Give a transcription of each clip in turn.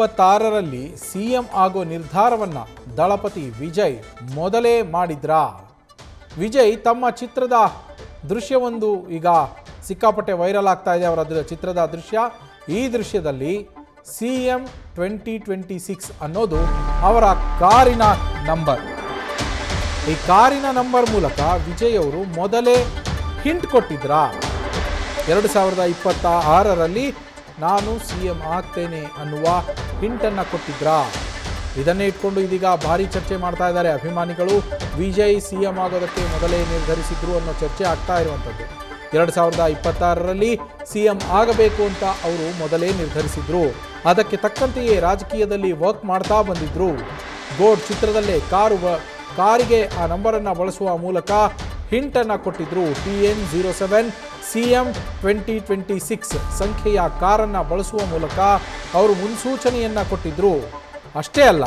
26ರಲ್ಲಿ CM ಆಗೋ ನಿರ್ಧಾರವನ್ನ ದಳಪತಿ ವಿಜಯ್ ಮೊದಲೇ ಮಾಡಿದ್ರಾ? ವಿಜಯ್ ತಮ್ಮ ಚಿತ್ರದ ದೃಶ್ಯವೊಂದು ಈಗ ಸಿಕ್ಕಾಪಟ್ಟೆ ವೈರಲ್ ಆಗ್ತಾ ಇದೆ. ಅವರ ಚಿತ್ರದ ದೃಶ್ಯ. ಈ ದೃಶ್ಯದಲ್ಲಿ ಸಿಎಂ 2026 ಅನ್ನೋದು ಅವರ ಕಾರಿನ ನಂಬರ್. ಈ ಕಾರಿನ ನಂಬರ್ ಮೂಲಕ ವಿಜಯ್ ಅವರು ಮೊದಲೇ ಹಿಂಟ್ ಕೊಟ್ಟಿದ್ರಾ? 2026ರಲ್ಲಿ ನಾನು ಸಿಎಂ ಆಗ್ತೇನೆ ಅನ್ನುವ ಹಿಂಟನ್ನು ಕೊಟ್ಟಿದ್ರಾ? ಇದನ್ನೇ ಇಟ್ಕೊಂಡು ಇದೀಗ ಭಾರಿ ಚರ್ಚೆ ಮಾಡ್ತಾ ಇದ್ದಾರೆ ಅಭಿಮಾನಿಗಳು. ವಿಜಯ್ ಸಿಎಂ ಆಗೋದಕ್ಕೆ ಮೊದಲೇ ನಿರ್ಧರಿಸಿದ್ರು ಅನ್ನೋ ಚರ್ಚೆ ಆಗ್ತಾ ಇರುವಂಥದ್ದು. 2026ರಲ್ಲಿ ಸಿಎಂ ಆಗಬೇಕು ಅಂತ ಅವರು ಮೊದಲೇ ನಿರ್ಧರಿಸಿದ್ರು. ಅದಕ್ಕೆ ತಕ್ಕಂತೆಯೇ ರಾಜಕೀಯದಲ್ಲಿ ವರ್ಕ್ ಮಾಡ್ತಾ ಬಂದಿದ್ರು. ಗೋಡ್ ಚಿತ್ರದಲ್ಲೇ ಕಾರಿಗೆ ಆ ನಂಬರನ್ನು ಬಳಸುವ ಮೂಲಕ ಹಿಂಟನ್ನು ಕೊಟ್ಟಿದ್ರು. TN07 ಸಿಎಂ 2026 ಸಂಖ್ಯೆಯ ಕಾರನ್ನು ಬಳಸುವ ಮೂಲಕ ಅವರು ಮುನ್ಸೂಚನೆಯನ್ನು ಕೊಟ್ಟಿದ್ರು. ಅಷ್ಟೇ ಅಲ್ಲ,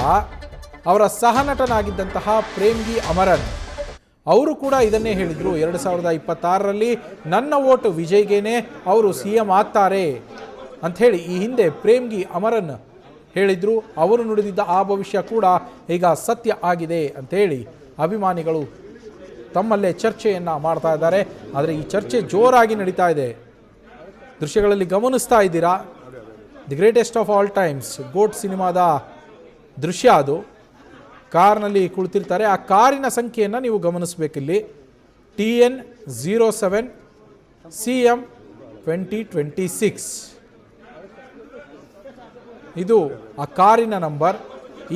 ಅವರ ಸಹನಟನಾಗಿದ್ದಂತಹ ಪ್ರೇಮ್ಗಿ ಅಮರನ್ ಅವರು ಕೂಡ ಇದನ್ನೇ ಹೇಳಿದರು. 2026ರಲ್ಲಿ ನನ್ನ ಓಟು ವಿಜಯ್ಗೇನೆ, ಅವರು ಸಿಎಂ ಆಗ್ತಾರೆ ಅಂಥೇಳಿ ಈ ಹಿಂದೆ ಪ್ರೇಮ್ಗಿ ಅಮರನ್ ಹೇಳಿದ್ರು. ಅವರು ನುಡಿದಿದ್ದ ಆ ಭವಿಷ್ಯ ಕೂಡ ಈಗ ಸತ್ಯ ಆಗಿದೆ ಅಂಥೇಳಿ ಅಭಿಮಾನಿಗಳು ತಮ್ಮಲ್ಲೇ ಚರ್ಚೆಯನ್ನು ಮಾಡ್ತಾ ಇದ್ದಾರೆ. ಆದರೆ ಈ ಚರ್ಚೆ ಜೋರಾಗಿ ನಡೀತಾ ಇದೆ. ದೃಶ್ಯಗಳಲ್ಲಿ ಗಮನಿಸ್ತಾ ಇದ್ದೀರಾ, the greatest of all times GOAT ಸಿನಿಮಾದ ದೃಶ್ಯ ಅದು. ಕಾರ್ನಲ್ಲಿ ಕುಳಿತಿರ್ತಾರೆ. ಆ ಕಾರಿನ ಸಂಖ್ಯೆಯನ್ನು ನೀವು ಗಮನಿಸಬೇಕಿಲ್ಲಿ. TN07 ಸಿಎಂ 2026 ಇದು ಆ ಕಾರಿನ ನಂಬರ್.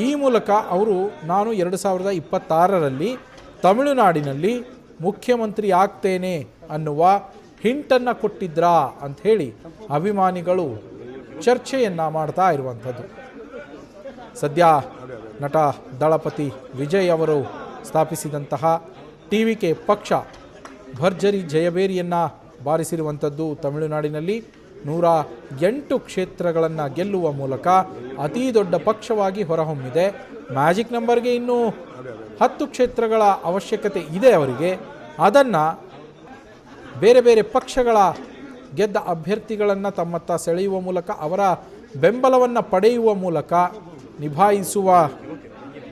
ಈ ಮೂಲಕ ಅವರು ನಾನು 2026ರಲ್ಲಿ ತಮಿಳುನಾಡಿನಲ್ಲಿ ಮುಖ್ಯಮಂತ್ರಿ ಆಗ್ತೇನೆ ಅನ್ನುವ ಹಿಂಟನ್ನು ಕೊಟ್ಟಿದ್ರಾ ಅಂಥೇಳಿ ಅಭಿಮಾನಿಗಳು ಚರ್ಚೆಯನ್ನು ಮಾಡ್ತಾ ಇರುವಂಥದ್ದು. ಸದ್ಯ ನಟ ದಳಪತಿ ವಿಜಯ್ ಅವರು ಸ್ಥಾಪಿಸಿದಂತಹ TVK ಪಕ್ಷ ಭರ್ಜರಿ ಜಯಬೇರಿಯನ್ನು ಬಾರಿಸಿರುವಂಥದ್ದು. ತಮಿಳುನಾಡಿನಲ್ಲಿ 108 ಕ್ಷೇತ್ರಗಳನ್ನು ಗೆಲ್ಲುವ ಮೂಲಕ ಅತೀ ದೊಡ್ಡ ಪಕ್ಷವಾಗಿ ಹೊರಹೊಮ್ಮಿದೆ. ಮ್ಯಾಜಿಕ್ ನಂಬರ್ಗೆ ಇನ್ನೂ 10 ಕ್ಷೇತ್ರಗಳ ಅವಶ್ಯಕತೆ ಇದೆ ಅವರಿಗೆ. ಅದನ್ನು ಬೇರೆ ಬೇರೆ ಪಕ್ಷಗಳ ಗೆದ್ದ ಅಭ್ಯರ್ಥಿಗಳನ್ನು ತಮ್ಮತ್ತ ಸೆಳೆಯುವ ಮೂಲಕ ಅವರ ಬೆಂಬಲವನ್ನು ಪಡೆಯುವ ಮೂಲಕ ನಿಭಾಯಿಸುವ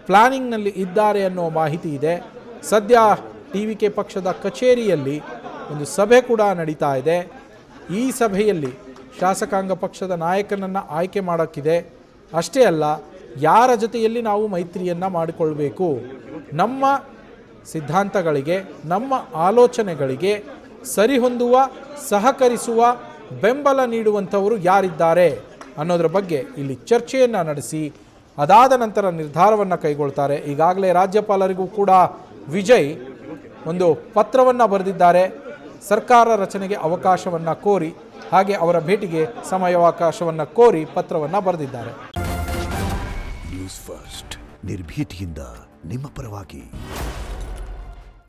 ಪ್ಲಾನಿಂಗ್ನಲ್ಲಿ ಇದ್ದಾರೆ ಅನ್ನೋ ಮಾಹಿತಿ ಇದೆ. ಸದ್ಯ TVK ಪಕ್ಷದ ಕಚೇರಿಯಲ್ಲಿ ಒಂದು ಸಭೆ ಕೂಡ ನಡೀತಾ ಇದೆ. ಈ ಸಭೆಯಲ್ಲಿ ಶಾಸಕಾಂಗ ಪಕ್ಷದ ನಾಯಕನನ್ನು ಆಯ್ಕೆ ಮಾಡೋಕ್ಕಿದೆ. ಅಷ್ಟೇ ಅಲ್ಲ, ಯಾರ ಜೊತೆಯಲ್ಲಿ ನಾವು ಮೈತ್ರಿಯನ್ನು ಮಾಡಿಕೊಳ್ಬೇಕು, ನಮ್ಮ ಸಿದ್ಧಾಂತಗಳಿಗೆ ನಮ್ಮ ಆಲೋಚನೆಗಳಿಗೆ ಸರಿಹೊಂದುವ ಸಹಕರಿಸುವ ಬೆಂಬಲ ನೀಡುವಂಥವರು ಯಾರಿದ್ದಾರೆ ಅನ್ನೋದರ ಬಗ್ಗೆ ಇಲ್ಲಿ ಚರ್ಚೆಯನ್ನು ನಡೆಸಿ ಅದಾದ ನಂತರ ನಿರ್ಧಾರವನ್ನು ಕೈಗೊಳ್ತಾರೆ. ಈಗಾಗಲೇ ರಾಜ್ಯಪಾಲರಿಗೂ ಕೂಡ ವಿಜಯ್ ಒಂದು ಪತ್ರವನ್ನು ಬರೆದಿದ್ದಾರೆ. ಸರ್ಕಾರ ರಚನೆಗೆ ಅವಕಾಶವನ್ನು ಕೋರಿ, ಹಾಗೆ ಅವರ ಭೇಟಿಗೆ ಸಮಯಾವಕಾಶವನ್ನು ಕೋರಿ ಪತ್ರವನ್ನು ಬರೆದಿದ್ದಾರೆ. ನ್ಯೂಸ್ ಫಸ್ಟ್ ನಿರ್ಭೀತಿಯಿಂದ ನಿಮ್ಮ ಪರವಾಗಿ.